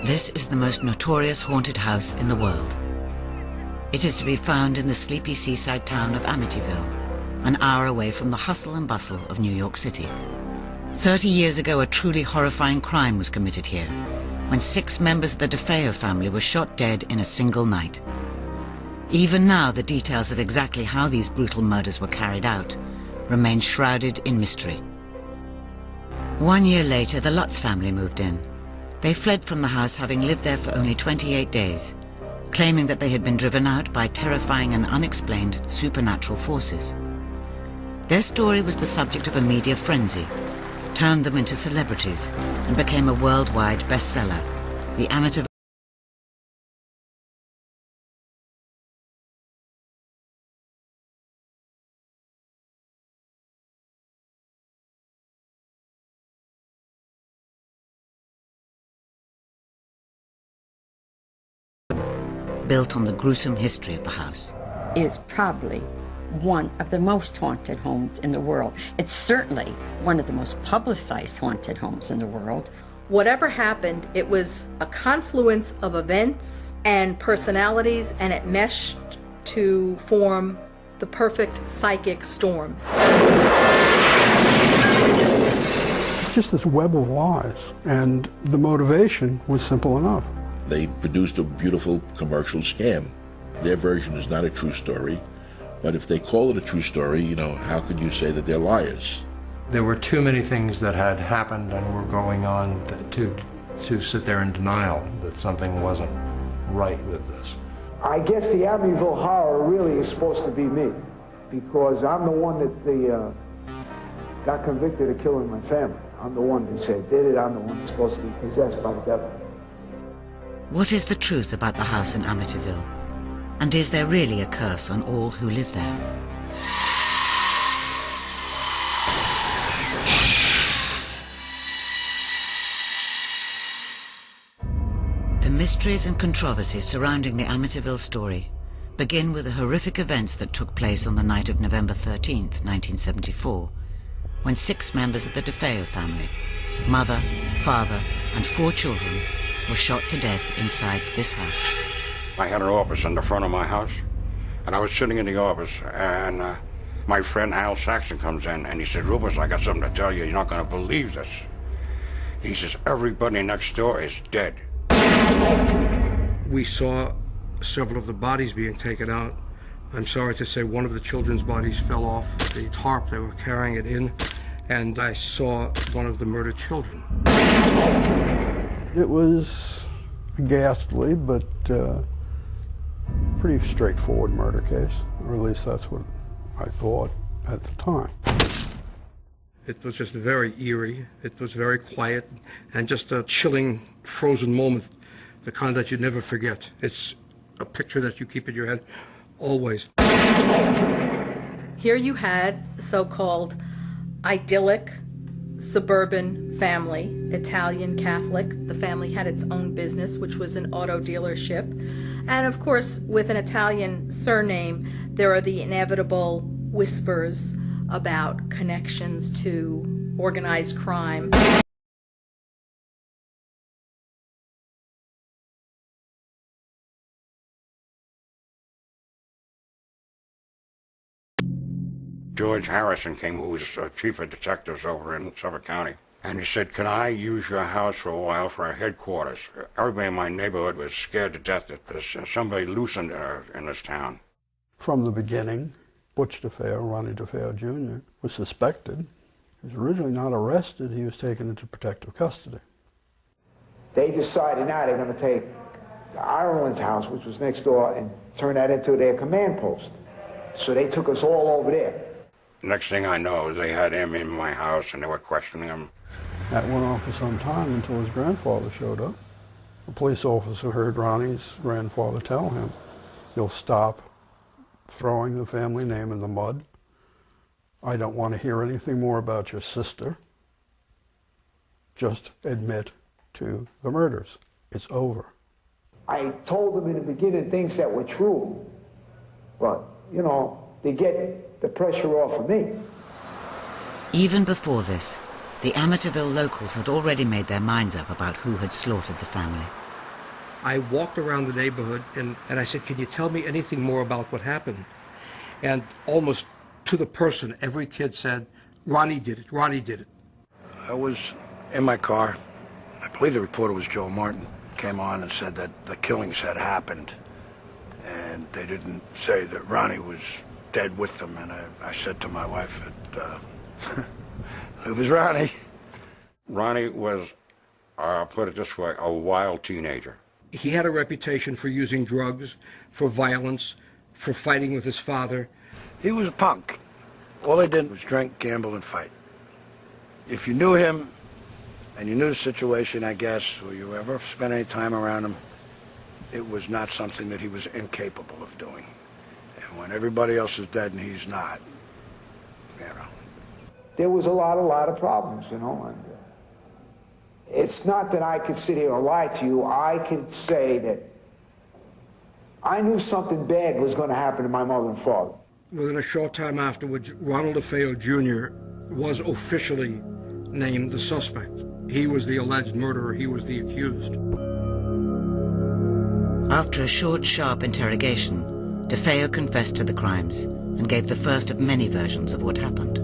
This is the most notorious haunted house in the world. It is to be found in the sleepy seaside town of Amityville, an hour away from the hustle and bustle of New York City. 30 years ago, a truly horrifying crime was committed here, when 6 members of the DeFeo family were shot dead in a single night. Even now, the details of exactly how these brutal murders were carried out remain shrouded in mystery. 1 year later, the Lutz family moved in. They fled from the house, having lived there for only 28 days, claiming that they had been driven out by terrifying and unexplained supernatural forces. Their story was the subject of a media frenzy, turned them into celebrities, and became a worldwide bestseller. The Amityville built on the gruesome history of the house. Is probably one of the most haunted homes in the world. It's certainly one of the most publicized haunted homes in the world. Whatever happened, it was a confluence of events and personalities, and it meshed to form the perfect psychic storm. It's just this web of lies, and the motivation was simple enough. They produced a beautiful commercial scam. Their version is not a true story, but if they call it a true story, you know, how could you say that they're liars? There were too many things that had happened and were going on to sit there in denial that something wasn't right with this. I guess the Amityville Horror really is supposed to be me, because I'm the one that got convicted of killing my family. I'm the one that said did it. I'm the one that's supposed to be possessed by the devil. What is the truth about the house in Amityville? And is there really a curse on all who live there? The mysteries and controversies surrounding the Amityville story begin with the horrific events that took place on the night of November 13th, 1974, when 6 members of the DeFeo family, mother, father, and 4 children, were shot to death inside this house. I had an office in the front of my house, and I was sitting in the office, and my friend Al Saxon comes in, and he said, "Rufus, I got something to tell you. You're not going to believe this." He says, "Everybody next door is dead." We saw several of the bodies being taken out. I'm sorry to say one of the children's bodies fell off the tarp they were carrying it in, and I saw one of the murdered children. It was a ghastly but pretty straightforward murder case, or at least that's what I thought at the time. It was just very eerie. It was very quiet, and just a chilling, frozen moment, the kind that you never forget. It's a picture that you keep in your head always. Here you had the so-called idyllic suburban family, Italian Catholic. The family had its own business, which was an auto dealership. And of course, with an Italian surname, there are the inevitable whispers about connections to organized crime. George Harrison came, who was chief of detectives over in Suffolk County, and he said, "Can I use your house for a while for our headquarters?" Everybody in my neighborhood was scared to death that there's somebody loose in this town. From the beginning, Butch DeFeo, Ronnie DeFeo Jr., was suspected. He was originally not arrested. He was taken into protective custody. They decided now they're going to take Ireland's house, which was next door, and turn that into their command post. So they took us all over there. Next thing I know, they had him in my house, and they were questioning him. That went on for some time until his grandfather showed up. A police officer heard Ronnie's grandfather tell him, "You'll stop throwing the family name in the mud. I don't want to hear anything more about your sister. Just admit to the murders. It's over." I told them in the beginning things that were true, but, you know, to get the pressure off of me. Even before this, the Amityville locals had already made their minds up about who had slaughtered the family. I walked around the neighborhood and I said, can you tell me anything more about what happened? And almost to the person, every kid said, Ronnie did it, Ronnie did it. I was in my car. I believe the reporter was Joe Martin. Came on and said that the killings had happened, and they didn't say that Ronnie was dead with them. And I said to my wife that it was Ronnie. Ronnie was, put it this way, a wild teenager. He had a reputation for using drugs, for violence, for fighting with his father. He was a punk. All he did was drink, gamble, and fight. If you knew him, and you knew the situation, I guess, or you ever spent any time around him, it was not something that he was incapable of doing. And when everybody else is dead and he's not, you know. There was a lot of problems, you know, and it's not that I could sit here and lie to you. I could say that I knew something bad was going to happen to my mother and father. Within a short time afterwards, Ronald DeFeo Jr. was officially named the suspect. He was the alleged murderer. He was the accused. After a short, sharp interrogation, DeFeo confessed to the crimes and gave the first of many versions of what happened.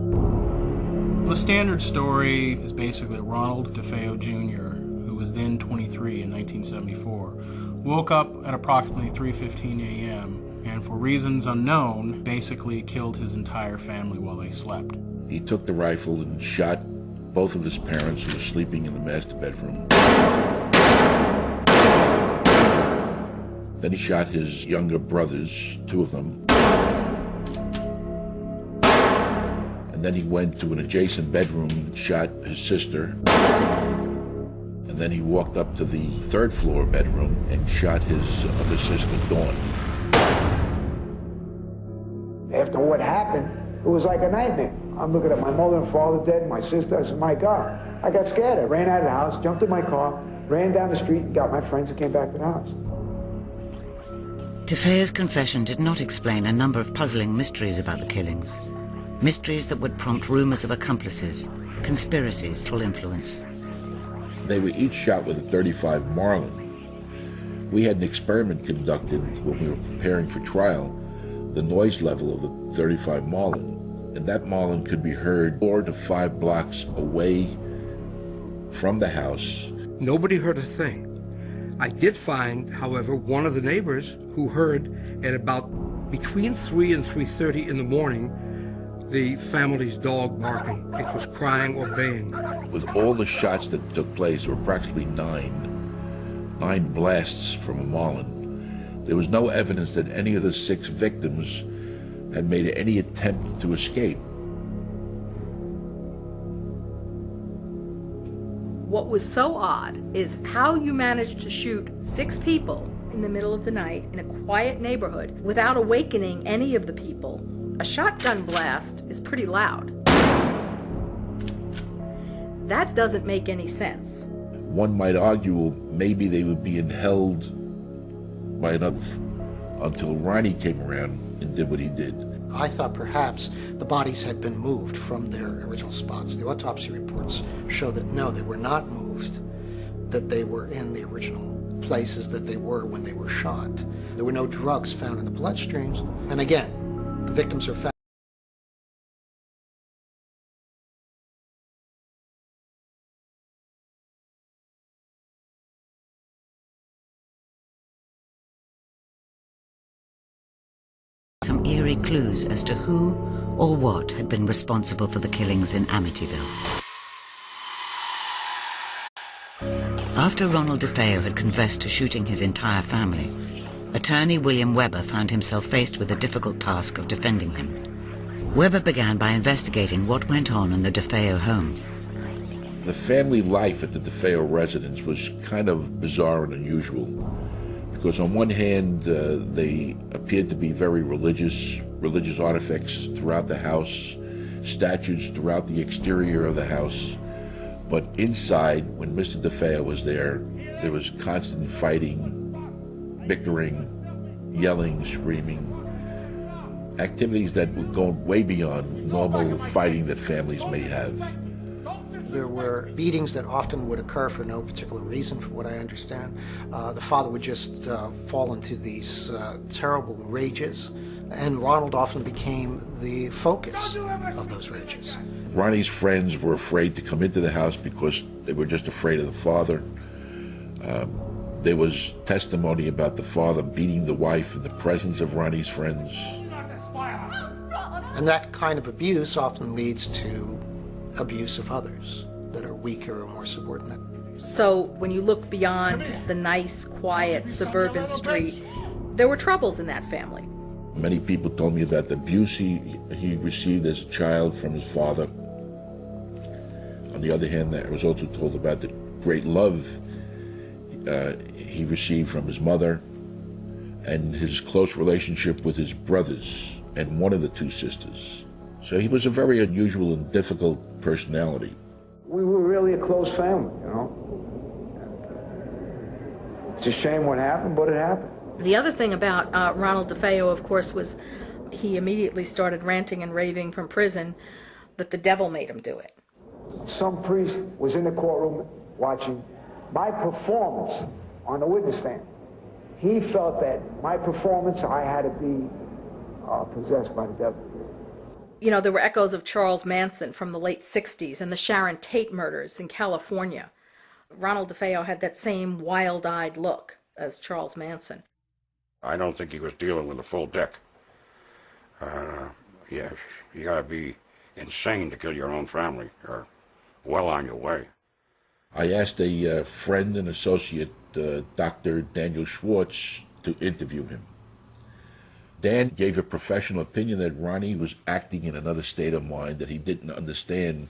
The standard story is basically Ronald DeFeo Jr., who was then 23 in 1974, woke up at approximately 3:15 a.m. and for reasons unknown, basically killed his entire family while they slept. He took the rifle and shot both of his parents who were sleeping in the master bedroom. Then he shot his younger brothers, two of them. And then he went to an adjacent bedroom and shot his sister. And then he walked up to the third floor bedroom and shot his other sister, Dawn. After what happened, it was like a nightmare. I'm looking at my mother and father dead, my sister. I said, my God. I got scared. I ran out of the house, jumped in my car, ran down the street, and got my friends and came back to the house. DeFeo's confession did not explain a number of puzzling mysteries about the killings. Mysteries that would prompt rumors of accomplices, conspiracies, or influence. They were each shot with a .35 Marlin. We had an experiment conducted when we were preparing for trial, the noise level of the .35 Marlin. And that Marlin could be heard 4 to 5 blocks away from the house. Nobody heard a thing. I did find, however, one of the neighbors who heard at about between 3 and 3:30 in the morning the family's dog barking. It was crying or baying. With all the shots that took place, there were approximately nine blasts from a Marlin. There was no evidence that any of the 6 victims had made any attempt to escape. What was so odd is how you managed to shoot 6 people in the middle of the night in a quiet neighborhood without awakening any of the people. A shotgun blast is pretty loud. That doesn't make any sense. One might argue, well, maybe they were being held by another until Ronnie came around and did what he did. I thought perhaps the bodies had been moved from their original spots. The autopsy reports show that no, they were not moved, that they were in the original places that they were when they were shot. There were no drugs found in the bloodstreams, and again, the victims are found. Some eerie clues as to who or what had been responsible for the killings in Amityville. After Ronald DeFeo had confessed to shooting his entire family, attorney William Weber found himself faced with the difficult task of defending him. Weber began by investigating what went on in the DeFeo home. The family life at the DeFeo residence was kind of bizarre and unusual, because on one hand, they appeared to be very religious artifacts throughout the house, statues throughout the exterior of the house. But inside, when Mr. DeFeo was there was constant fighting, bickering, yelling, screaming, activities that would go way beyond normal fighting that families may have. There were beatings that often would occur for no particular reason, from what I understand. The father would just fall into these terrible rages, and Ronald often became the focus of those rages. Ronnie's friends were afraid to come into the house because they were just afraid of the father. There was testimony about the father beating the wife in the presence of Ronnie's friends. And that kind of abuse often leads to abuse of others that are weaker or more subordinate. So when you look beyond the nice, quiet, suburban street, there were troubles in that family. Many people told me about the abuse he received as a child from his father. On the other hand, I was also told about the great love he received from his mother and his close relationship with his brothers and one of the two sisters. So he was a very unusual and difficult personality. We were really a close family, you know. It's a shame what happened, but it happened. The other thing about Ronald DeFeo, of course, was he immediately started ranting and raving from prison that the devil made him do it. Some priest was in the courtroom watching my performance on the witness stand. He felt that my performance, I had to be possessed by the devil. You know, there were echoes of Charles Manson from the late 60s and the Sharon Tate murders in California. Ronald DeFeo had that same wild-eyed look as Charles Manson. I don't think he was dealing with a full deck. Yeah, you gotta be insane to kill your own family, or well on your way. I asked a friend and associate, Dr. Daniel Schwartz, to interview him. Dan gave a professional opinion that Ronnie was acting in another state of mind, that he didn't understand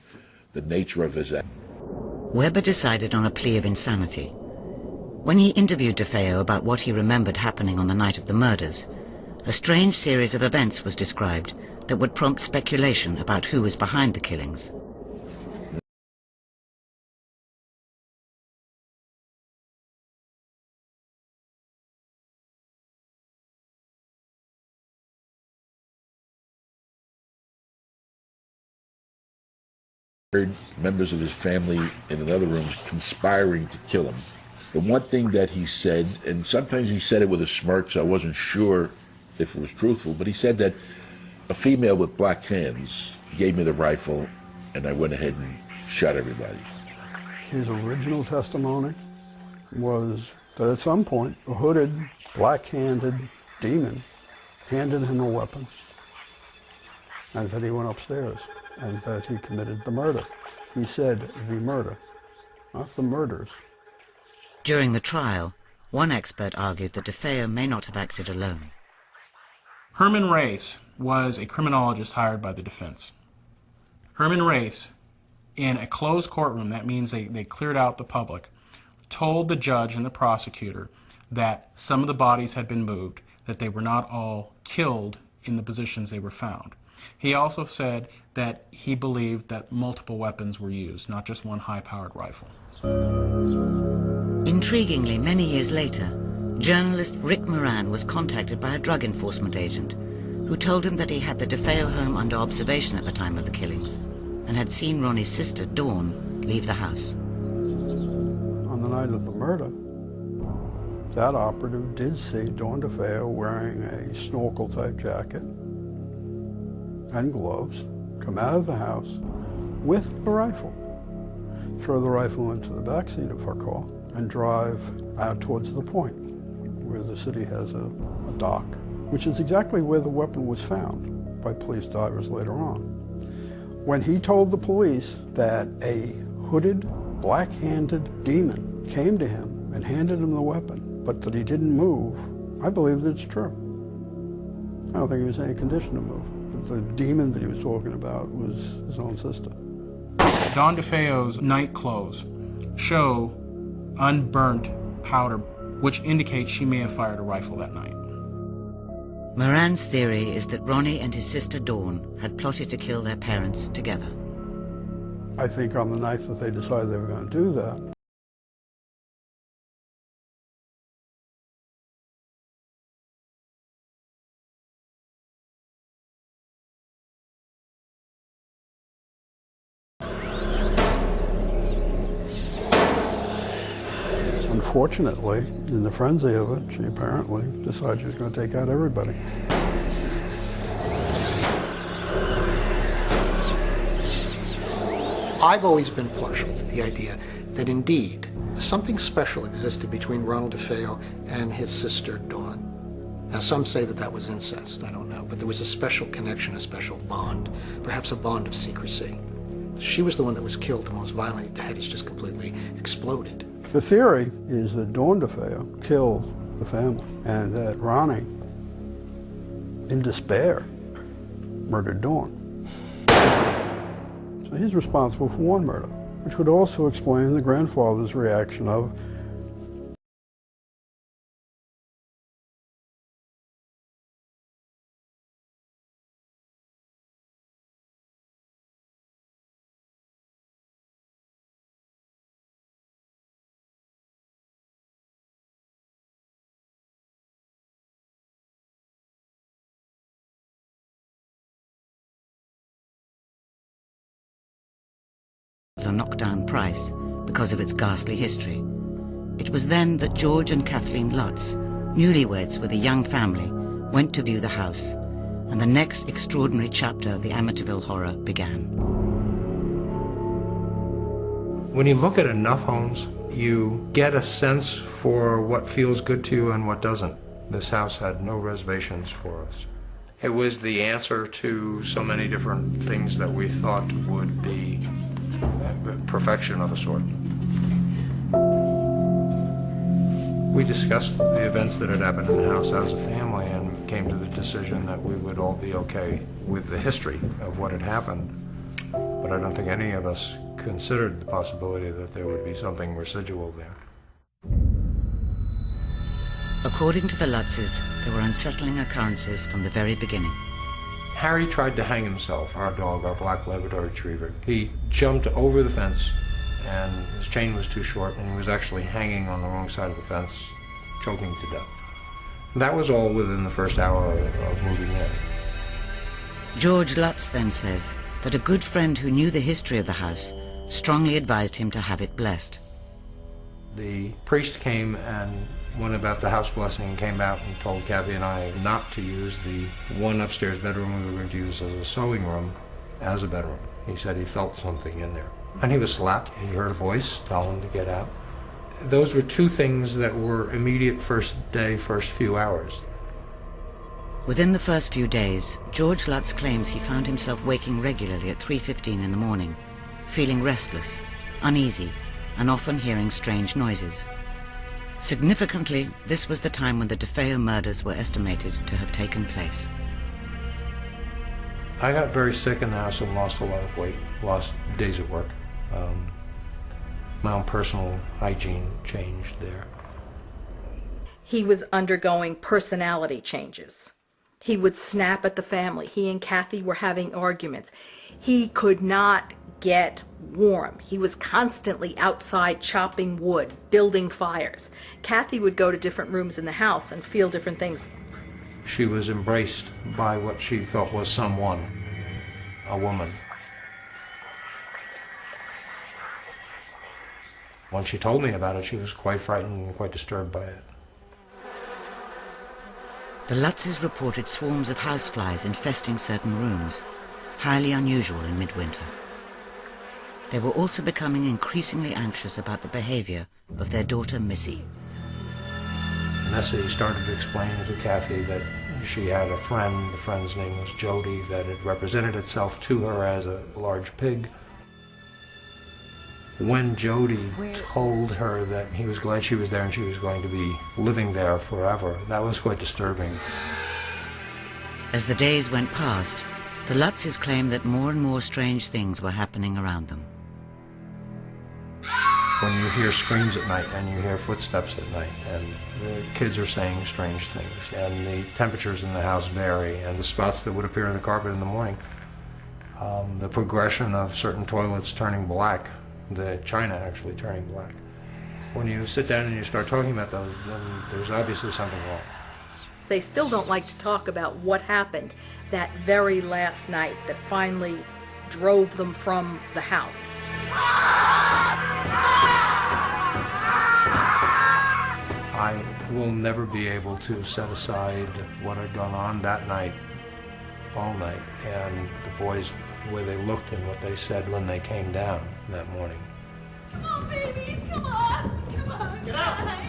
the nature of his act. Weber decided on a plea of insanity. When he interviewed DeFeo about what he remembered happening on the night of the murders, a strange series of events was described that would prompt speculation about who was behind the killings. Heard members of his family in another room conspiring to kill him. The one thing that he said, and sometimes he said it with a smirk, so I wasn't sure if it was truthful, but he said that a female with black hands gave me the rifle and I went ahead and shot everybody. His original testimony was that at some point a hooded, black-handed demon handed him a weapon and that he went upstairs and that he committed the murder. He said the murder, not the murders. During the trial, one expert argued that DeFeo may not have acted alone. Herman Race was a criminologist hired by the defense. Herman Race, in a closed courtroom, that means they cleared out the public, told the judge and the prosecutor that some of the bodies had been moved, that they were not all killed in the positions they were found. He also said that he believed that multiple weapons were used, not just one high-powered rifle. Intriguingly, many years later, journalist Rick Moran was contacted by a drug enforcement agent who told him that he had the DeFeo home under observation at the time of the killings and had seen Ronnie's sister, Dawn, leave the house. On the night of the murder, that operative did see Dawn DeFeo wearing a snorkel-type jacket and gloves, come out of the house with a rifle, throw the rifle into the back seat of her car, and drive out towards the point where the city has a dock, which is exactly where the weapon was found by police divers later on. When he told the police that a hooded, black-handed demon came to him and handed him the weapon, but that he didn't move, I believe that it's true. I don't think he was in any condition to move. The demon that he was talking about was his own sister. Dawn DeFeo's night clothes show unburnt powder, which indicates she may have fired a rifle that night. Moran's theory is that Ronnie and his sister Dawn had plotted to kill their parents together. I think on the night that they decided they were going to do that, Unfortunately, in the frenzy of it, she apparently decided she was going to take out everybody. I've always been partial to the idea that indeed something special existed between Ronald DeFeo and his sister Dawn. Now some say that that was incest, I don't know, but there was a special connection, a special bond, perhaps a bond of secrecy. She was the one that was killed the most violently. The head is just completely exploded. The theory is that Dawn DeFeo killed the family and that Ronnie, in despair, murdered Dawn. So he's responsible for one murder, which would also explain the grandfather's reaction of, a knockdown price because of its ghastly history. It was then that George and Kathleen Lutz, newlyweds with a young family, went to view the house, and the next extraordinary chapter of the Amityville horror began. When you look at enough homes, you get a sense for what feels good to you and what doesn't. This house had no reservations for us. It was the answer to so many different things that we thought would be perfection of a sort. We discussed the events that had happened in the house as a family and came to the decision that we would all be okay with the history of what had happened. But I don't think any of us considered the possibility that there would be something residual there. According to the Lutzes, there were unsettling occurrences from the very beginning. Harry tried to hang himself, our dog, our black Labrador retriever. He jumped over the fence, and his chain was too short, and he was actually hanging on the wrong side of the fence, choking to death. That was all within the first hour of moving in. George Lutz then says that a good friend who knew the history of the house strongly advised him to have it blessed. The priest came and went about the house blessing and came out and told Kathy and I not to use the one upstairs bedroom we were going to use as a sewing room as a bedroom. He said he felt something in there. And he was slapped. He heard a voice tell him to get out. Those were two things that were immediate first day, first few hours. Within the first few days, George Lutz claims he found himself waking regularly at 3:15 in the morning, feeling restless, uneasy, and often hearing strange noises. Significantly, this was the time when the DeFeo murders were estimated to have taken place. I got very sick in the house and lost a lot of weight, lost days at work. My own personal hygiene changed there. He was undergoing personality changes. He would snap at the family. He and Kathy were having arguments. He could not get warm. He was constantly outside chopping wood, building fires. Kathy would go to different rooms in the house and feel different things. She was embraced by what she felt was someone, a woman. When she told me about it, she was quite frightened and quite disturbed by it. The Lutzes reported swarms of houseflies infesting certain rooms, highly unusual in midwinter. They were also becoming increasingly anxious about the behavior of their daughter Missy. Missy started to explain to Kathy that she had a friend, the friend's name was Jody, that had represented itself to her as a large pig. When Jody told her that he was glad she was there and she was going to be living there forever, that was quite disturbing. As the days went past, the Lutzes claimed that more and more strange things were happening around them. When you hear screams at night and you hear footsteps at night and the kids are saying strange things and the temperatures in the house vary and the spots that would appear in the carpet in the morning, the progression of certain toilets turning black, the china actually turning black. When you sit down and you start talking about those, then there's obviously something wrong. They still don't like to talk about what happened that very last night that finally drove them from the house. I will never be able to set aside what had gone on that night, all night, and the boys, the way they looked and what they said when they came down that morning. Come on, babies, come on! Come on, get out!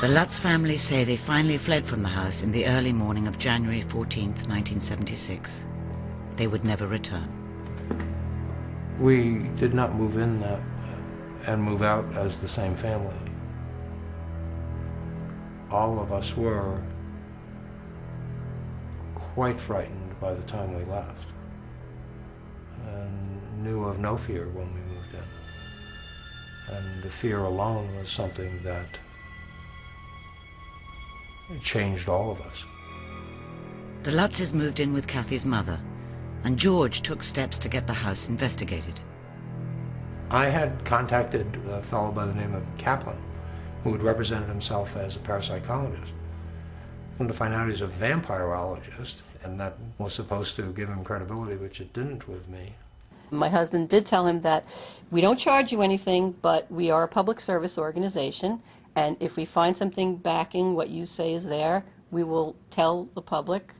The Lutz family say they finally fled from the house in the early morning of January 14th, 1976. They would never return. We did not move in and move out as the same family. All of us were quite frightened by the time we left, and knew of no fear when we moved in. And the fear alone was something that changed all of us. The Lutzes moved in with Kathy's mother, and George took steps to get the house investigated. I had contacted a fellow by the name of Kaplan, who had represented himself as a parapsychologist. Come to find out he's a vampirologist, and that was supposed to give him credibility, which it didn't with me. My husband did tell him that we don't charge you anything, but we are a public service organization, and if we find something backing what you say is there, we will tell the public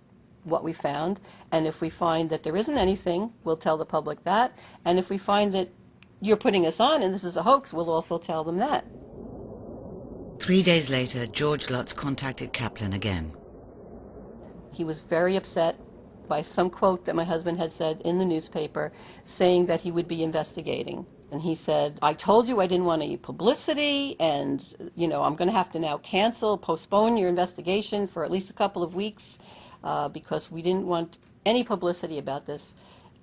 what we found, and if we find that there isn't anything, we'll tell the public that, and if we find that you're putting us on and this is a hoax, we'll also tell them that. 3 days later, George Lutz contacted Kaplan again. He was very upset by some quote that my husband had said in the newspaper saying that he would be investigating. And he said, I told you I didn't want any publicity, and, you know, I'm going to have to now postpone your investigation for at least a couple of weeks because we didn't want any publicity about this.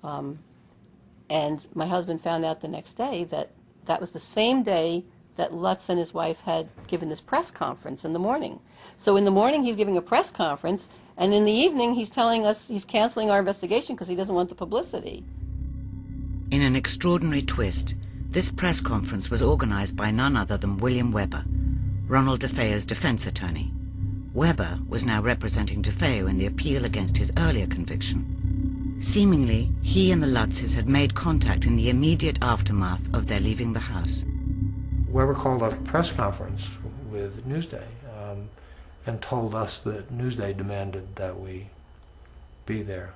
And my husband found out the next day that that was the same day that Lutz and his wife had given this press conference in the morning. So in the morning he's giving a press conference, and in the evening he's telling us he's canceling our investigation because he doesn't want the publicity. In an extraordinary twist, this press conference was organized by none other than William Weber, Ronald DeFeo's defense attorney. Weber was now representing DeFeo in the appeal against his earlier conviction. Seemingly, he and the Lutzes had made contact in the immediate aftermath of their leaving the house. Weber called a press conference with Newsday and told us that Newsday demanded that we be there.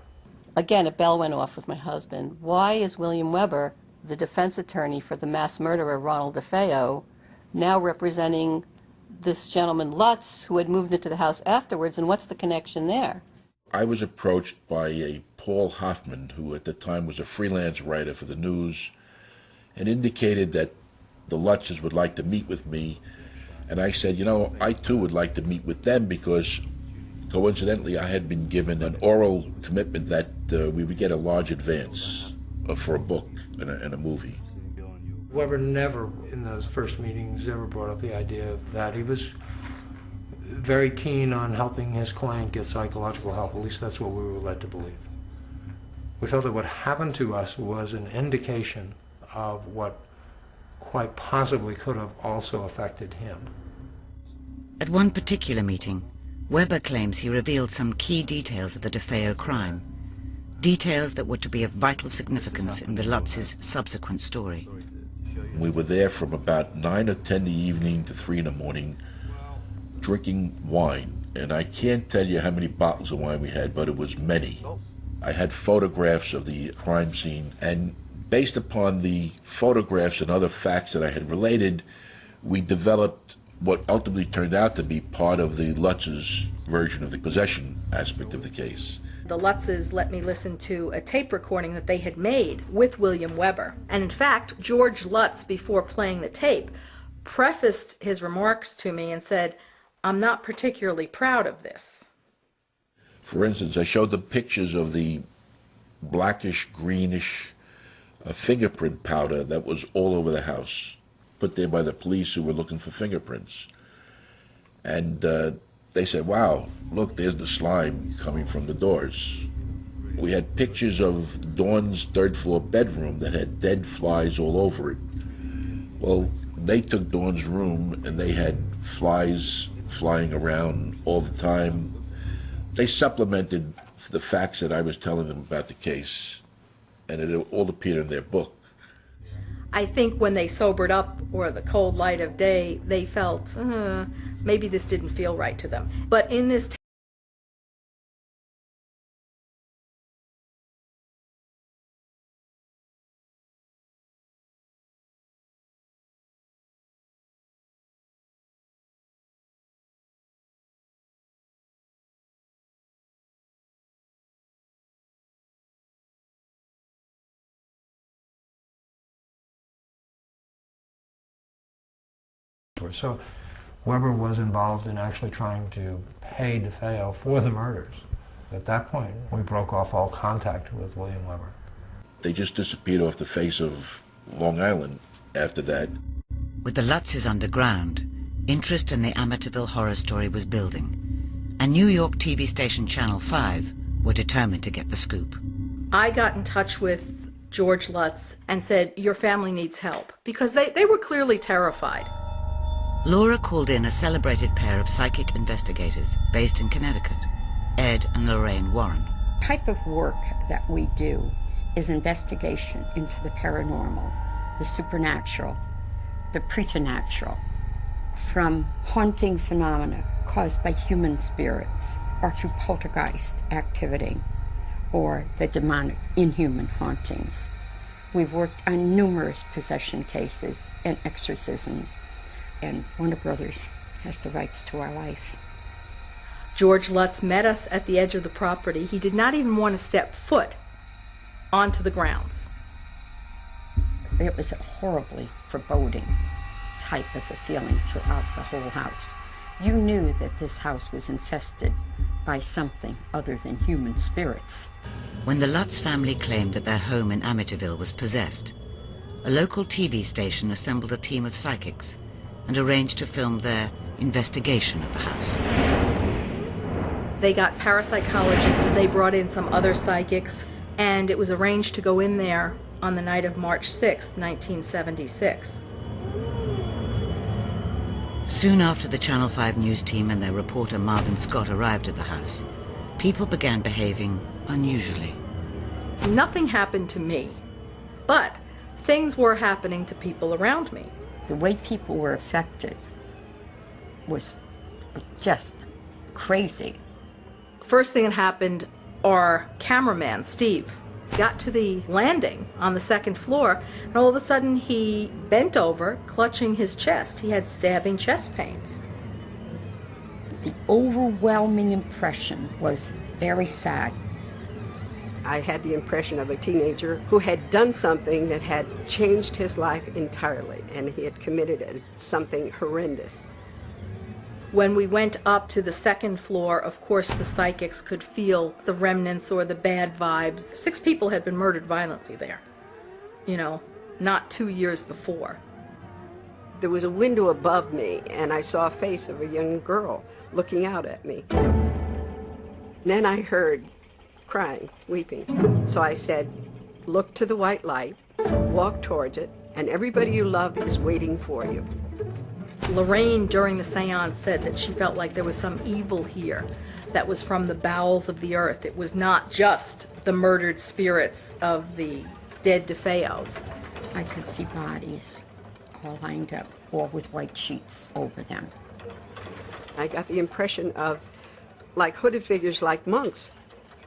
Again, a bell went off with my husband. Why is William Weber, the defense attorney for the mass murderer Ronald DeFeo, now representing this gentleman Lutz, who had moved into the house afterwards, and what's the connection there? I was approached by a Paul Hoffman, who at the time was a freelance writer for the news, and indicated that the Lutzes would like to meet with me. And I said, you know, I too would like to meet with them because coincidentally I had been given an oral commitment that we would get a large advance for a book and a movie. Weber never, in those first meetings, ever brought up the idea of that. He was very keen on helping his client get psychological help. At least that's what we were led to believe. We felt that what happened to us was an indication of what quite possibly could have also affected him. At one particular meeting, Weber claims he revealed some key details of the DeFeo crime, details that were to be of vital significance in the Lutz's subsequent story. We were there from about 9 or 10 in the evening to 3 in the morning, drinking wine, and I can't tell you how many bottles of wine we had, but it was many. I had photographs of the crime scene, and based upon the photographs and other facts that I had related, we developed what ultimately turned out to be part of the Lutz's version of the possession aspect of the case. The Lutzes let me listen to a tape recording that they had made with William Weber. And in fact, George Lutz, before playing the tape, prefaced his remarks to me and said, I'm not particularly proud of this. For instance, I showed them pictures of the blackish, greenish fingerprint powder that was all over the house, put there by the police who were looking for fingerprints. And they said, wow, look, there's the slime coming from the doors. We had pictures of Dawn's third-floor bedroom that had dead flies all over it. Well, they took Dawn's room and they had flies flying around all the time. They supplemented the facts that I was telling them about the case, and it all appeared in their book. I think when they sobered up, or the cold light of day, they felt, maybe this didn't feel right to them. But in this So Weber was involved in actually trying to pay DeFeo for the murders. At that point, we broke off all contact with William Weber. They just disappeared off the face of Long Island after that. With the Lutzes underground, interest in the Amityville horror story was building, and New York TV station Channel 5 were determined to get the scoop. I got in touch with George Lutz and said, your family needs help, because they were clearly terrified. Laura called in a celebrated pair of psychic investigators based in Connecticut, Ed and Lorraine Warren. The type of work that we do is investigation into the paranormal, the supernatural, the preternatural, from haunting phenomena caused by human spirits or through poltergeist activity or the demonic inhuman hauntings. We've worked on numerous possession cases and exorcisms, and Warner Brothers has the rights to our life. George Lutz met us at the edge of the property. He did not even want to step foot onto the grounds. It was a horribly foreboding type of a feeling throughout the whole house. You knew that this house was infested by something other than human spirits. When the Lutz family claimed that their home in Amityville was possessed, a local TV station assembled a team of psychics and arranged to film their investigation of the house. They got parapsychologists, they brought in some other psychics, and it was arranged to go in there on the night of March 6th, 1976. Soon after the Channel 5 news team and their reporter Marvin Scott arrived at the house, people began behaving unusually. Nothing happened to me, but things were happening to people around me. The way people were affected was just crazy. First thing that happened, our cameraman, Steve, got to the landing on the second floor, and all of a sudden he bent over, clutching his chest. He had stabbing chest pains. The overwhelming impression was very sad. I had the impression of a teenager who had done something that had changed his life entirely, and he had committed something horrendous. When we went up to the second floor, of course the psychics could feel the remnants or the bad vibes. 6 people had been murdered violently there, not 2 years before. There was a window above me, and I saw a face of a young girl looking out at me. Then I heard crying, weeping. So I said, look to the white light, walk towards it, and everybody you love is waiting for you. Lorraine, during the seance, said that she felt like there was some evil here that was from the bowels of the earth. It was not just the murdered spirits of the dead DeFeos. I could see bodies all lined up, all with white sheets over them. I got the impression of like hooded figures like monks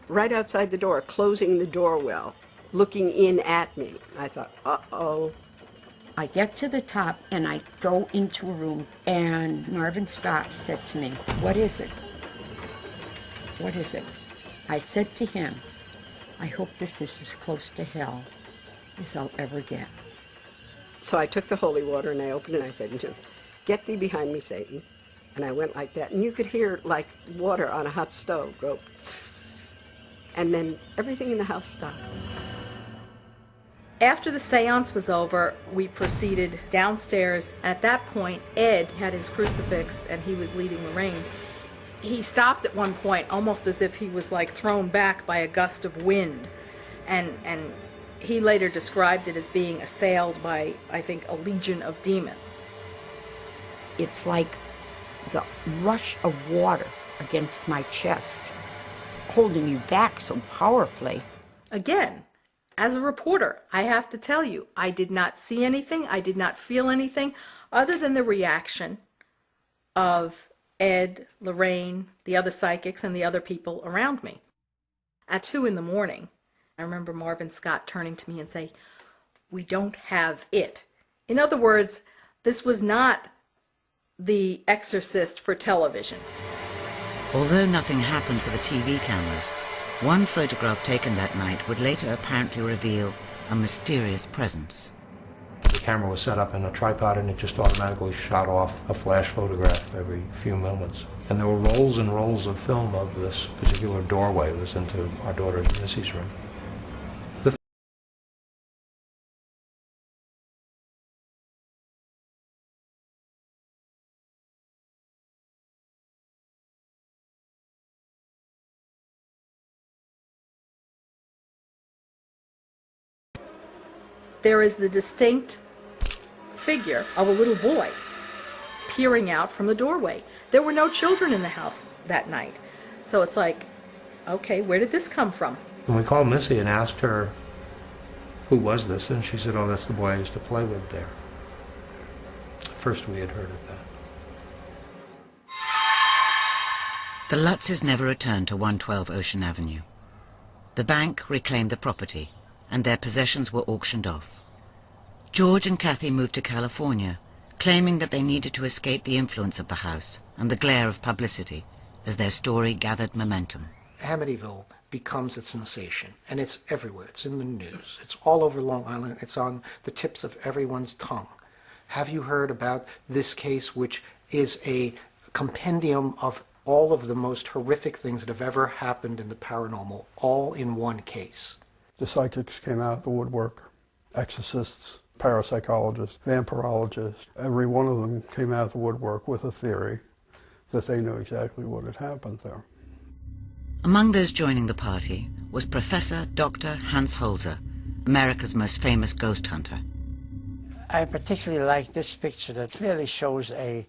right outside the door, closing the door well, looking in at me. I thought, uh-oh. I get to the top and I go into a room, and Marvin Scott said to me, what is it? What is it? I said to him, I hope this is as close to hell as I'll ever get. So I took the holy water and I opened it and I said, get thee behind me, Satan. And I went like that, and you could hear like water on a hot stove go, and then everything in the house stopped. After the seance was over, we proceeded downstairs. At that point, Ed had his crucifix and he was leading Lorraine. He stopped at one point, almost as if he was like thrown back by a gust of wind. And he later described it as being assailed by, I think, a legion of demons. It's like the rush of water against my chest, holding you back so powerfully. Again, As a reporter, I have to tell you, I did not see anything, I did not feel anything other than the reaction of Ed, Lorraine, the other psychics, and the other people around me. At 2 in the morning, I remember Marvin Scott turning to me and saying, "We don't have it." In other words, this was not The Exorcist for television. Although nothing happened for the TV cameras, one photograph taken that night would later apparently reveal a mysterious presence. The camera was set up in a tripod and it just automatically shot off a flash photograph every few moments. And there were rolls and rolls of film of this particular doorway. It was into our daughter Missy's room. There is the distinct figure of a little boy peering out from the doorway. There were no children in the house that night. So it's like, okay, where did this come from? And we called Missy and asked her, who was this? And she said, oh, that's the boy I used to play with there. First we had heard of that. The Lutzes never returned to 112 Ocean Avenue. The bank reclaimed the property, and their possessions were auctioned off. George and Kathy moved to California, claiming that they needed to escape the influence of the house and the glare of publicity as their story gathered momentum. Amityville becomes a sensation, and it's everywhere. It's in the news. It's all over Long Island. It's on the tips of everyone's tongue. Have you heard about this case, which is a compendium of all of the most horrific things that have ever happened in the paranormal, all in one case? The psychics came out of the woodwork, exorcists, parapsychologists, vampirologists. Every one of them came out of the woodwork with a theory that they knew exactly what had happened there. Among those joining the party was Professor Dr. Hans Holzer, America's most famous ghost hunter. I particularly like this picture that clearly shows a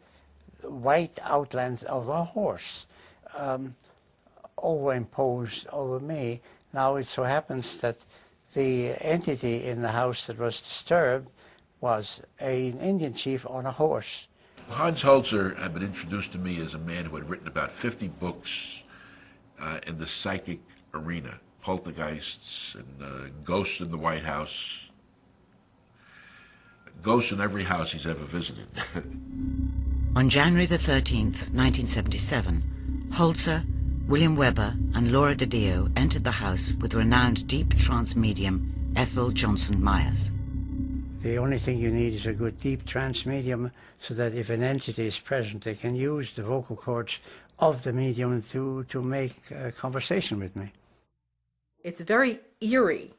white outline of a horse overimposed over me. Now it so happens that the entity in the house that was disturbed was an Indian chief on a horse. Hans Holzer had been introduced to me as a man who had written about 50 books in the psychic arena, poltergeists and ghosts in the White House, ghosts in every house he's ever visited. On January the 13th, 1977, Holzer, William Weber and Laura DiDio entered the house with renowned deep trance medium Ethel Johnson Myers. The only thing you need is a good deep trance medium so that if an entity is present, they can use the vocal cords of the medium to make a conversation with me. It's very eerie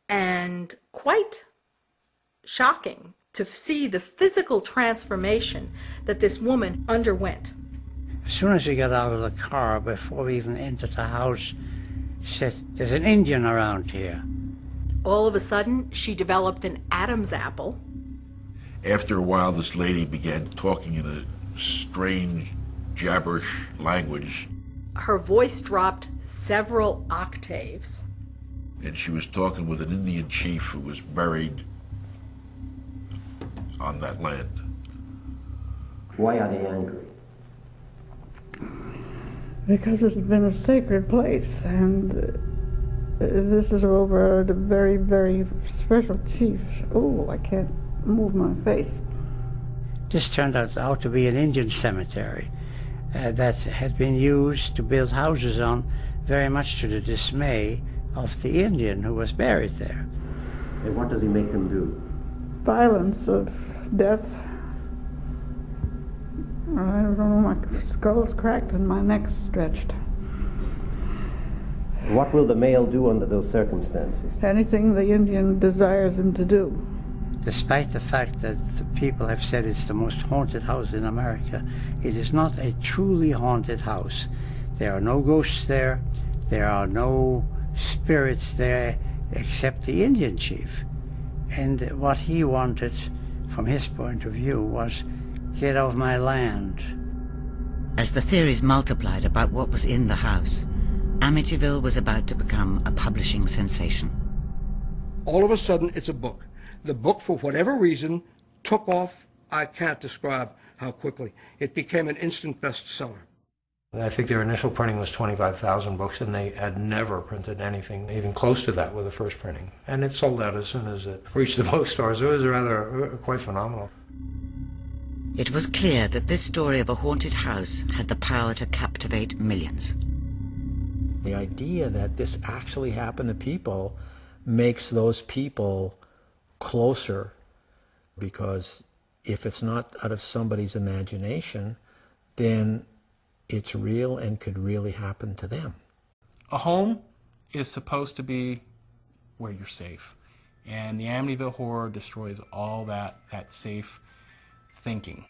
and quite shocking to see the physical transformation that this woman underwent. As soon as we got out of the car, before we even entered the house, she said, "There's an Indian around here." All of a sudden, she developed an Adam's apple. After a while, this lady began talking in a strange, gibberish language. Her voice dropped several octaves. And she was talking with an Indian chief who was buried on that land. Why are they angry? Because it's been a sacred place, and this is over the very, very special chief. Oh, I can't move my face. This turned out to be an Indian cemetery that had been used to build houses on, very much to the dismay of the Indian who was buried there. And what does he make them do? Violence of death. I don't know, my skull's cracked and my neck's stretched. What will the male do under those circumstances? Anything the Indian desires him to do. Despite the fact that the people have said it's the most haunted house in America, it is not a truly haunted house. There are no ghosts there. There are no spirits there except the Indian chief. And what he wanted, from his point of view, was get off my land. As the theories multiplied about what was in the house, Amityville was about to become a publishing sensation. All of a sudden, it's a book. The book, for whatever reason, took off. I can't describe how quickly. It became an instant bestseller. I think their initial printing was 25,000 books, and they had never printed anything even close to that with the first printing. And it sold out as soon as it reached the bookstores. It was quite phenomenal. It was clear that this story of a haunted house had the power to captivate millions. The idea that this actually happened to people makes those people closer, because if it's not out of somebody's imagination, then it's real and could really happen to them. A home is supposed to be where you're safe, and the Amityville Horror destroys all that safe thinking.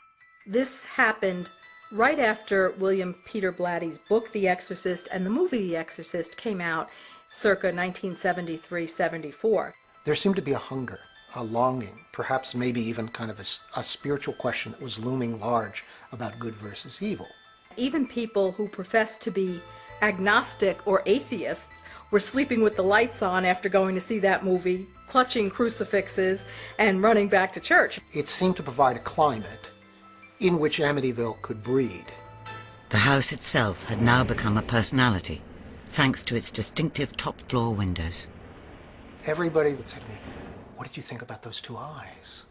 This happened right after William Peter Blatty's book, The Exorcist, and the movie The Exorcist came out circa 1973-74. There seemed to be a hunger, a longing, perhaps maybe even kind of a spiritual question that was looming large about good versus evil. Even people who professed to be agnostic or atheists were sleeping with the lights on after going to see that movie, clutching crucifixes and running back to church. It seemed to provide a climate in which Amityville could breed. The house itself had now become a personality, thanks to its distinctive top-floor windows. Everybody would say to me, "What did you think about those two eyes?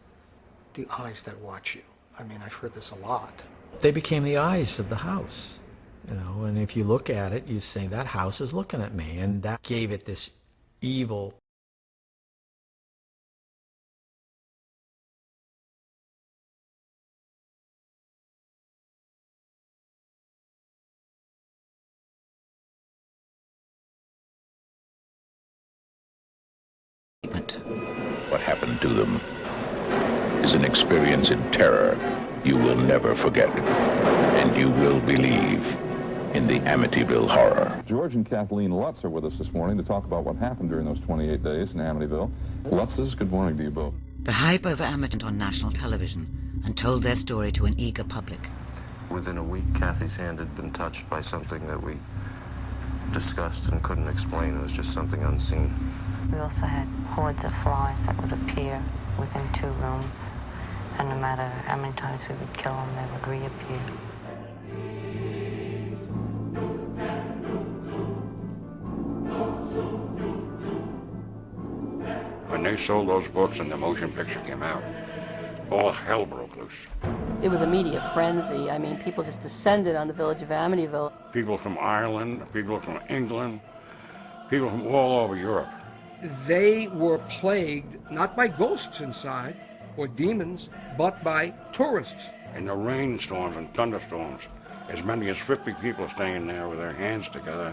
The eyes that watch you." I mean, I've heard this a lot. They became the eyes of the house, you know, and if you look at it, you say, that house is looking at me, and that gave it this evil. What happened to them is an experience in terror you will never forget, and you will believe in the Amityville Horror. George and Kathleen Lutz are with us this morning to talk about what happened during those 28 days in Amityville. Lutzes, good morning to you both. The hype over Amityville on national television and told their story to an eager public. Within a week, Kathy's hand had been touched by something that we discussed and couldn't explain. It was just something unseen. We also had hordes of flies that would appear within 2 rooms, and no matter how many times we would kill them, they would reappear. When they sold those books and the motion picture came out, all hell broke loose. It was a media frenzy. I mean, people just descended on the village of Amityville. People from Ireland, people from England, people from all over Europe. They were plagued not by ghosts inside or demons, but by tourists. In the rainstorms and thunderstorms, as many as 50 people staying there with their hands together,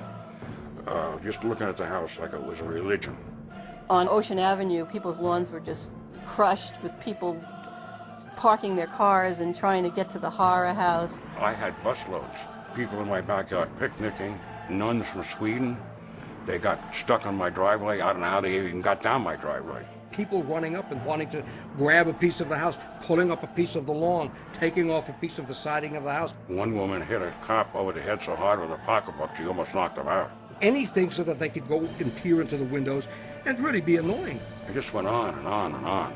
just looking at the house like it was a religion. On Ocean Avenue, people's lawns were just crushed with people parking their cars and trying to get to the horror house. I had busloads. People in my backyard picnicking, nuns from Sweden. They got stuck on my driveway. I don't know how they even got down my driveway. People running up and wanting to grab a piece of the house, pulling up a piece of the lawn, taking off a piece of the siding of the house. One woman hit a cop over the head so hard with a pocketbook she almost knocked him out. Anything so that they could go and peer into the windows and really be annoying. It just went on and on and on.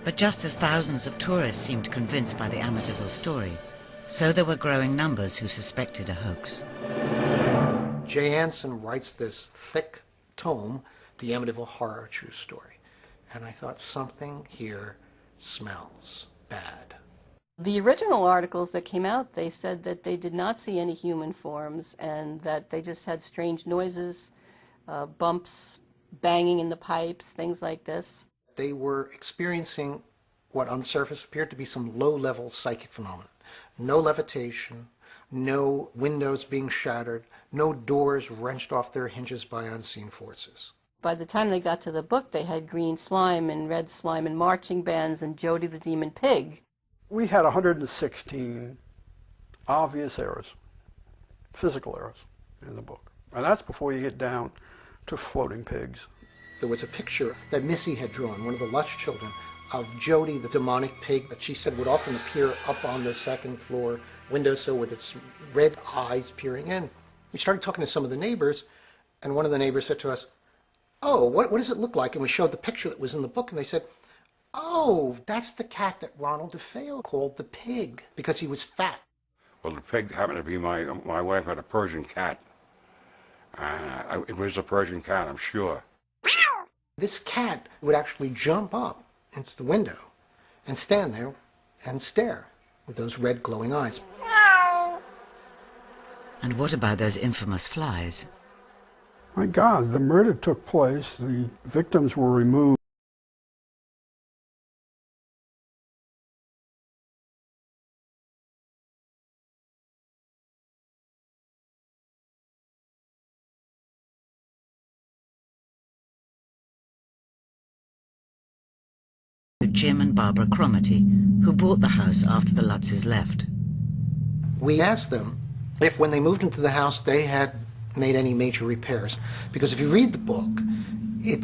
But just as thousands of tourists seemed convinced by the Amityville story, so there were growing numbers who suspected a hoax. Jay Anson writes this thick tome, The Amityville Horror True Story. And I thought, something here smells bad. The original articles that came out, they said that they did not see any human forms and that they just had strange noises, bumps, banging in the pipes, things like this. They were experiencing what on the surface appeared to be some low-level psychic phenomenon. No levitation, no windows being shattered, no doors wrenched off their hinges by unseen forces. By the time they got to the book, they had green slime and red slime and marching bands and Jody the Demon Pig. We had 116 obvious errors, physical errors in the book. And that's before you get down to floating pigs. There was a picture that Missy had drawn, one of the Lush children, of Jody the demonic pig that she said would often appear up on the second floor windowsill with its red eyes peering in. We started talking to some of the neighbors, and one of the neighbors said to us, oh, what does it look like? And we showed the picture that was in the book, and they said, oh, that's the cat that Ronald DeFeo called the pig because he was fat. Well, the pig happened to be my wife had a Persian cat. It was a Persian cat, I'm sure. This cat would actually jump up into the window and stand there and stare with those red glowing eyes. And what about those infamous flies? My God, the murder took place. The victims were removed. Jim and Barbara Cromarty, who bought the house after the Lutzes left. We asked them if when they moved into the house they had made any major repairs. Because if you read the book, it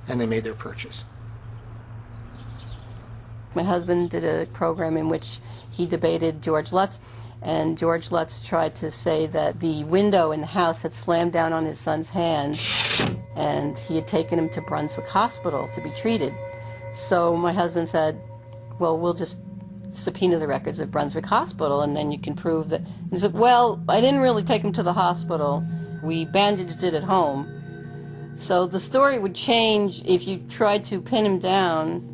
and they made their purchase. My husband did a program in which he debated George Lutz, and George Lutz tried to say that the window in the house had slammed down on his son's hand, and he had taken him to Brunswick Hospital to be treated. So my husband said, well, we'll just subpoena the records of Brunswick Hospital, and then you can prove that. And he said, well, I didn't really take him to the hospital. We bandaged it at home. So the story would change if you tried to pin him down.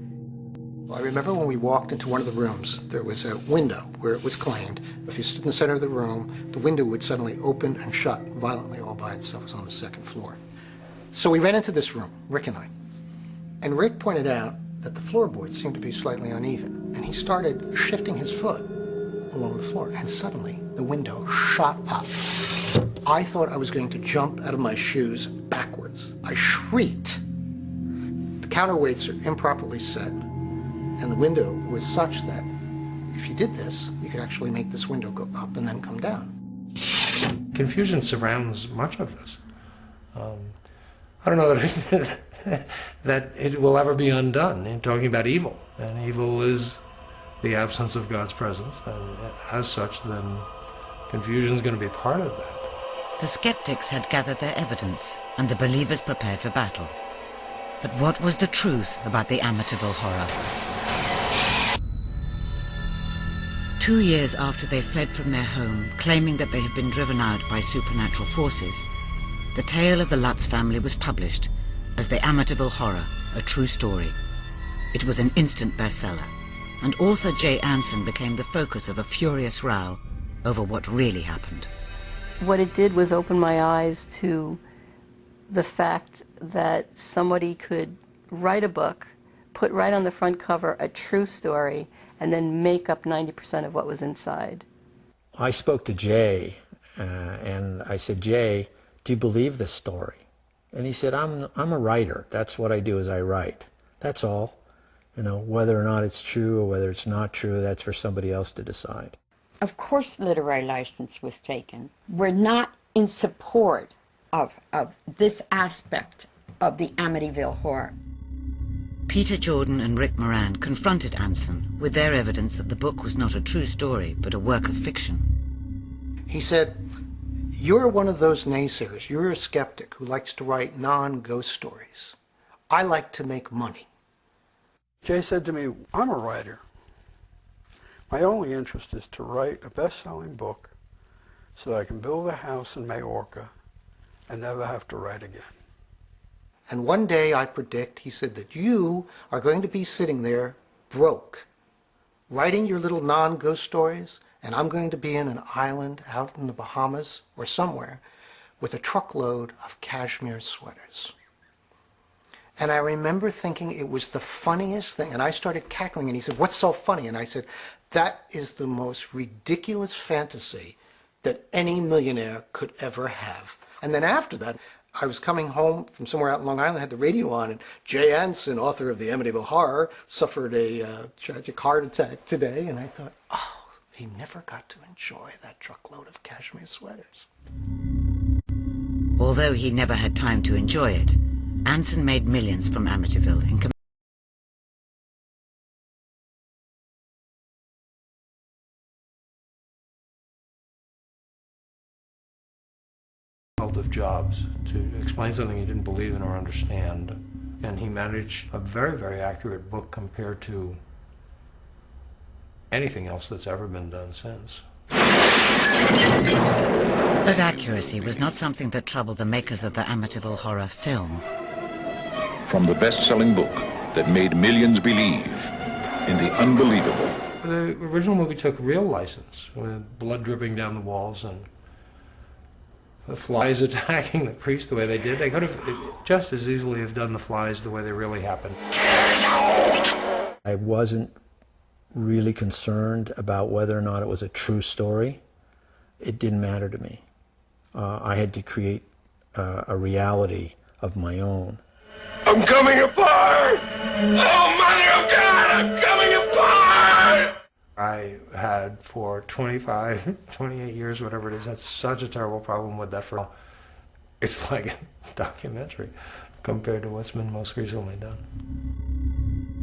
I remember when we walked into one of the rooms, there was a window where it was claimed. If you stood in the center of the room, the window would suddenly open and shut violently all by itself. It was on the second floor. So we ran into this room, Rick and I. And Rick pointed out that the floorboards seemed to be slightly uneven. And he started shifting his foot along the floor. And suddenly, the window shot up. I thought I was going to jump out of my shoes backwards. I shrieked. The counterweights are improperly set. And the window was such that if you did this, you could actually make this window go up and then come down. Confusion surrounds much of this. I don't know that that it will ever be undone in talking about evil. And evil is the absence of God's presence. And as such, then confusion is going to be part of that. The skeptics had gathered their evidence, and the believers prepared for battle. But what was the truth about the Amityville horror? 2 years after they fled from their home, claiming that they had been driven out by supernatural forces, the tale of the Lutz family was published as The Amityville Horror, a True Story. It was an instant bestseller, and author Jay Anson became the focus of a furious row over what really happened. What it did was open my eyes to the fact that somebody could write a book, put right on the front cover a true story, and then make up 90% of what was inside. I spoke to Jay, and I said, Jay, do you believe this story? And he said, I'm a writer. That's what I do, is I write. That's all. You know, whether or not it's true or whether it's not true, that's for somebody else to decide. Of course literary license was taken. We're not in support of this aspect of the Amityville horror. Peter Jordan and Rick Moran confronted Anson with their evidence that the book was not a true story, but a work of fiction. He said, you're one of those naysayers. You're a skeptic who likes to write non-ghost stories. I like to make money. Jay said to me, I'm a writer. My only interest is to write a best-selling book so that I can build a house in Majorca and never have to write again. And one day I predict, he said, that you are going to be sitting there broke, writing your little non-ghost stories, and I'm going to be in an island out in the Bahamas or somewhere with a truckload of cashmere sweaters. And I remember thinking it was the funniest thing, and I started cackling, and he said, what's so funny? And I said, that is the most ridiculous fantasy that any millionaire could ever have. And then after that, I was coming home from somewhere out in Long Island, had the radio on, and Jay Anson, author of The Amityville Horror, suffered a tragic heart attack today, and I thought, oh, he never got to enjoy that truckload of cashmere sweaters. Although he never had time to enjoy it, Anson made millions from Amityville in jobs to explain something he didn't believe in or understand. And he managed a very, very accurate book compared to anything else that's ever been done since. But accuracy was not something that troubled the makers of the Amityville horror film. From the best-selling book that made millions believe in the unbelievable. The original movie took real license, with blood dripping down the walls and the flies attacking the priest the way they did. They could have just as easily have done the flies the way they really happened. I wasn't really concerned about whether or not it was a true story. It didn't matter to me. I had to create a reality of my own. I'm coming apart! Oh, Mother of God, I'm coming apart! I had for 25, 28 years, whatever it is, had such a terrible problem with that film. It's like a documentary compared to what's been most recently done.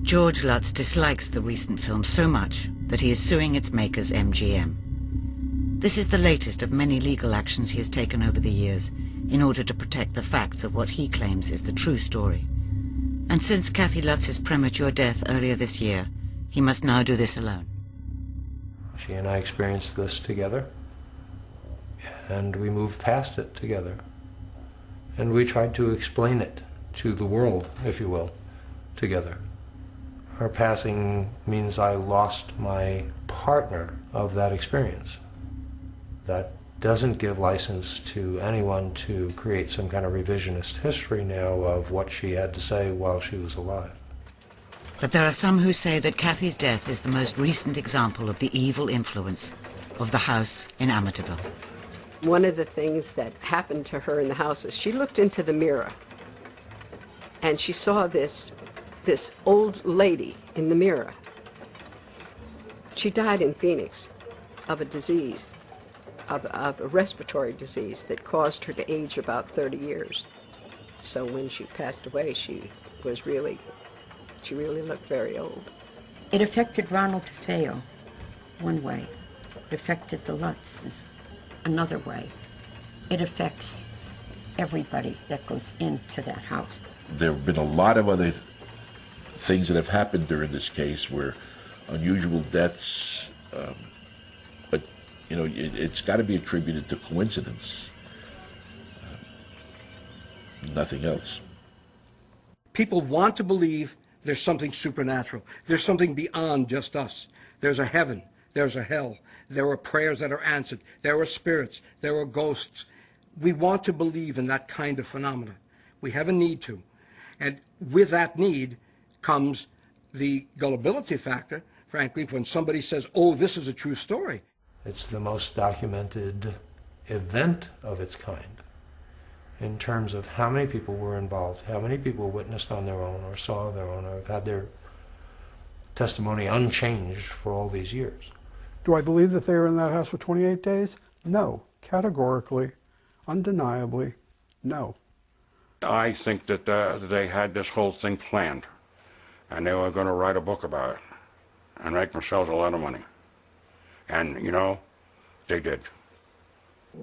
George Lutz dislikes the recent film so much that he is suing its makers, MGM. This is the latest of many legal actions he has taken over the years in order to protect the facts of what he claims is the true story. And since Kathy Lutz's premature death earlier this year, he must now do this alone. She and I experienced this together, and we moved past it together. And we tried to explain it to the world, if you will, together. Her passing means I lost my partner of that experience. That doesn't give license to anyone to create some kind of revisionist history now of what she had to say while she was alive. But there are some who say that Kathy's death is the most recent example of the evil influence of the house in Amityville. One of the things that happened to her in the house is she looked into the mirror and she saw this old lady in the mirror. She died in Phoenix of a disease, of a respiratory disease that caused her to age about 30 years. So when she passed away, she really looked very old. It affected Ronald DeFeo one way. It affected the Lutzes another way. It affects everybody that goes into that house. There have been a lot of other things that have happened during this case where unusual deaths, but you know, it's got to be attributed to coincidence, nothing else. People want to believe there's something supernatural. There's something beyond just us. There's a heaven. There's a hell. There are prayers that are answered. There are spirits. There are ghosts. We want to believe in that kind of phenomena. We have a need to. And with that need comes the gullibility factor, frankly, when somebody says, oh, this is a true story. It's the most documented event of its kind in terms of how many people were involved, how many people witnessed on their own or saw their own or have had their testimony unchanged for all these years. Do I believe that they were in that house for 28 days? No. Categorically, undeniably, no. I think that they had this whole thing planned, and they were going to write a book about it and make themselves a lot of money. And, you know, they did.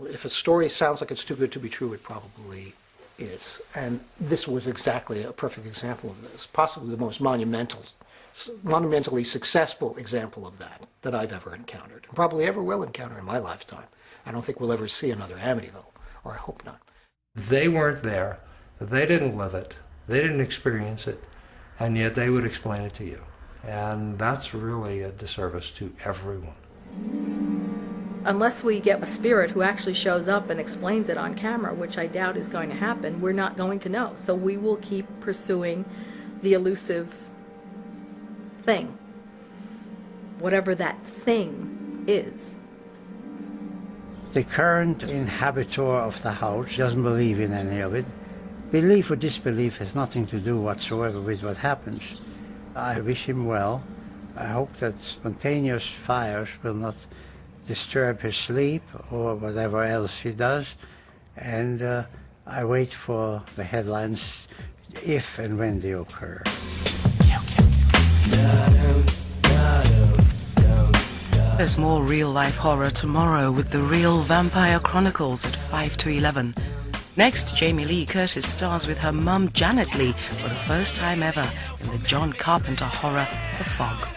If a story sounds like it's too good to be true, it probably is. And this was exactly a perfect example of this, possibly the most monumentally successful example of that I've ever encountered, and probably ever will encounter in my lifetime. I don't think we'll ever see another Amityville, or I hope not. They weren't there. They didn't live it. They didn't experience it. And yet they would explain it to you. And that's really a disservice to everyone. Unless we get a spirit who actually shows up and explains it on camera, which I doubt is going to happen, we're not going to know. So we will keep pursuing the elusive thing, whatever that thing is. The current inhabitor of the house doesn't believe in any of it. Belief or disbelief has nothing to do whatsoever with what happens. I wish him well. I hope that spontaneous fires will not disturb his sleep or whatever else he does. And I wait for the headlines if and when they occur. There's more real-life horror tomorrow with The Real Vampire Chronicles at 5 to 11. Next, Jamie Lee Curtis stars with her mum Janet Lee for the first time ever in the John Carpenter horror The Fog.